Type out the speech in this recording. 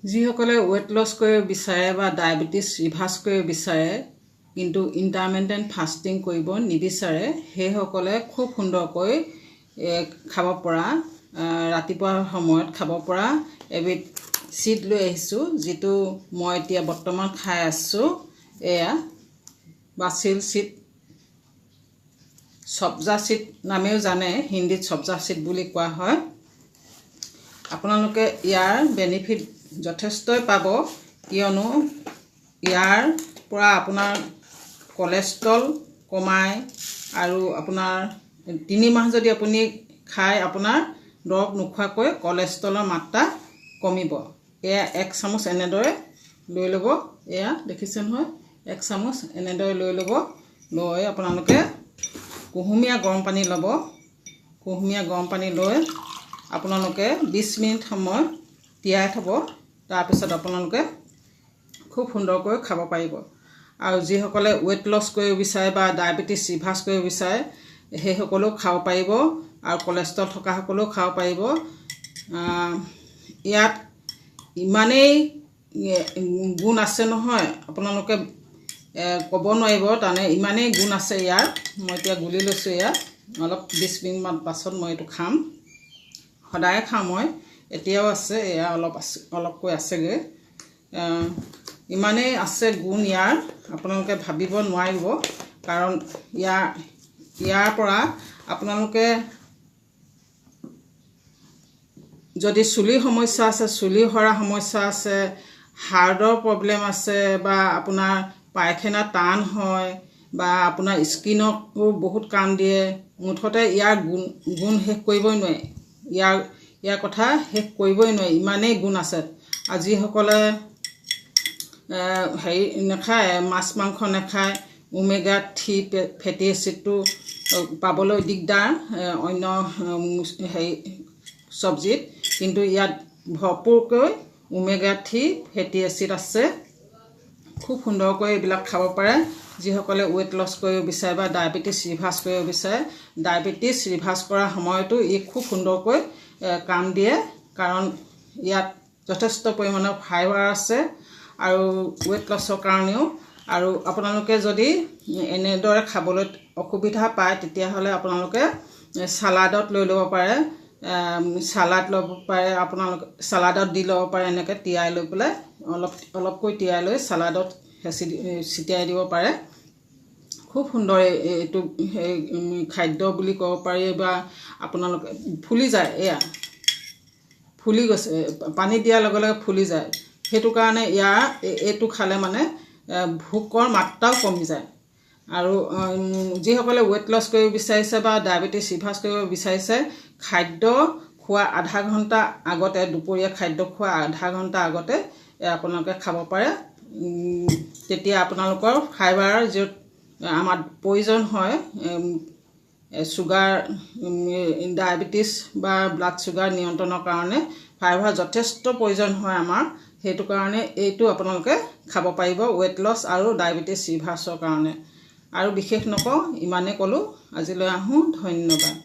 যিসকলে weight loss কৰিব বিচাৰে বা ডায়াবেটিস ৰিভাৰ্স কৰিব বিচাৰে কিন্তু ইন্টাৰমিটেন্ট ফাস্টিং কৰিব নিবিচাৰে সেইসকলে খুব সুন্দৰকৈ খাব পৰা ৰাতিপুৱাৰ সময়ত খাব পৰা এবিধ সিড লৈ আহিছো যেটো মই এতিয়া বৰ্তমান খাই আছো এয়া বাসিল সিড সবজা সিড নামেও জানে হিন্দীত সবজা সিড বুলি কোৱা হয় আপোনালোকে ইয়াৰ বেনিফিট যথেষ্টই পাব কিয়নো ইয়াৰ পৰা আপোনাৰ কোলেষ্ট্ৰল কমায় আৰু আপোনাৰ 3 মাহ যদি আপুনি খায় আপোনাৰ দৰব নোখোৱাকৈ কোলেষ্ট্ৰলৰ মাত্ৰা কমিব এয়া 1 চামুচ এনেদৰে লৈ ল'ব এয়া দেখিছে নহয় 1 চামুচ এনেদৰে লৈ ল'ব লৈ আপোনালোকে কুহুমীয়া গৰম পানী ল'ব কুহুমীয়া গৰম পানী লৈ আপোনালোকে 20 মিনিট সময় তিয়াই থব তাৰ পিছত আপোনালোকে খুব সুন্দৰকৈ খাব পাৰিব আৰু যিসকলে ওয়েট লস কৰিব বিচাৰে বা ডায়াবেটিস ৰিভাৰ্স কৰিব বিচাৰে সেই সকলো খাব পাৰিব আৰু কোলেষ্ট্ৰল থকা সকলো খাব পাৰিব ইয়াত ইমানেই গুণ আছে নহয় আপোনালোকে ক'ব নোৱাৰিব তানে ইমানেই গুণ আছে ইয়াৰ মই এতিয়া গুলি লৈছো ইয়াত অলপ 20 মিনিট মান পাছত মই এটো খাম সদায় খাম মই এতিয়াও আছে এয়া অলপকৈ আছেগে ইমানেই আছে গুণ ইয়াৰ আপোনালোকে ভাবিব নোৱাৰিব কাৰণ ইয়াৰ পৰা আপোনালোকে যদি চুলিৰ সমস্যা আছে চুলি হৰা সমস্যা আছে হাৰ্টৰ প্ৰবলেম আছে বা আপোনাৰ পায়খানা টান হয় বা আপোনাৰ স্কিনকো বহুত কাম দিয়ে মুঠতে ইয়াৰ গুণ শেষ কৰিবই নোৱাৰে ইয়াৰ কথা শেষ কৰিবই নোৱাৰে ইমানেই গুণ আছে আজি সকলে হেৰি নাখায় মাছ মাংস নাখায় ওমেগা 3 ফেটি এসিডটো পাবলৈ দিগদাৰ অন্য হেৰি সবজিত কিন্তু ইয়াত ভৰপূৰকৈ ওমেগা 3 ফেটি এসিড আছে খুব সুন্দৰকৈ এইবিলাক খাব পাৰে যিসকলে ওয়েট লস কৰিব বিচাৰে বা ডায়াবেটিস ৰিভাৰ্স কৰিব বিচাৰে ডায়াবেটিস ৰিভাৰ্স কৰা সময়তো ই খুব সুন্দৰকৈ কাম দিয়ে কাৰণ ইয়াত যথেষ্ট পৰিমাণৰ ফাইবাৰ আছে আৰু ওয়েট লসৰ কাৰণেও আৰু আপোনালোকে যদি এনেদৰে খাবলৈ অসুবিধা পায় তেতিয়া হলে আপোনালোকে সালাডত লৈ ল'ব পাৰে সালাড ল'ব পাৰে আপোনালোকে সালাডত দি ল'ব পাৰে এনেকৈ তিয়াই লৈ পেলাই অলপকৈ তিয়াই লৈ সালাডত ছিটিয়াই দিব পাৰে খুব সুন্দৰ এটো খাদ্য বুলি ক'ব পাৰি বা আপোনালোকে ফুলি যায় এয়া ফুলি গৈছে পানী দিয়াৰ লগে লগে ফুলি যায় হেতু কাৰণে এটো খালে মানে ভোকৰ মাত্ৰাও কমি যায় আৰু যিসকলে ওয়েট লস কৰিব বিচাৰিছে বা ডায়াবেটিস ৰিভাৰ্স কৰিব বিচাৰিছে খাদ্য খোৱা আধা ঘণ্টা আগতে দুপৰীয়া খাদ্য খোৱা আধা ঘণ্টা আগতে আপোনালোকে খাব পাৰে তেতিয়া আপোনালোকৰ ফাইবাৰ যে আমাৰ প্ৰয়োজন হয় সুগাৰ ডায়াবেটিস বা ব্লাড সুগাৰ নিয়ন্ত্ৰণৰ কাৰণে ফাইবাৰ যথেষ্ট প্ৰয়োজন হয় আমাৰ হেতু কাৰণে এইটো আপোনালোকে খাব পাৰিব ওয়েট লস আৰু ডায়াবেটিস ৰিভাৰ্সৰ কাৰণে আৰু বিশেষ নকওঁ ইমানে কলো আজিলৈ আহো ধন্যবাদ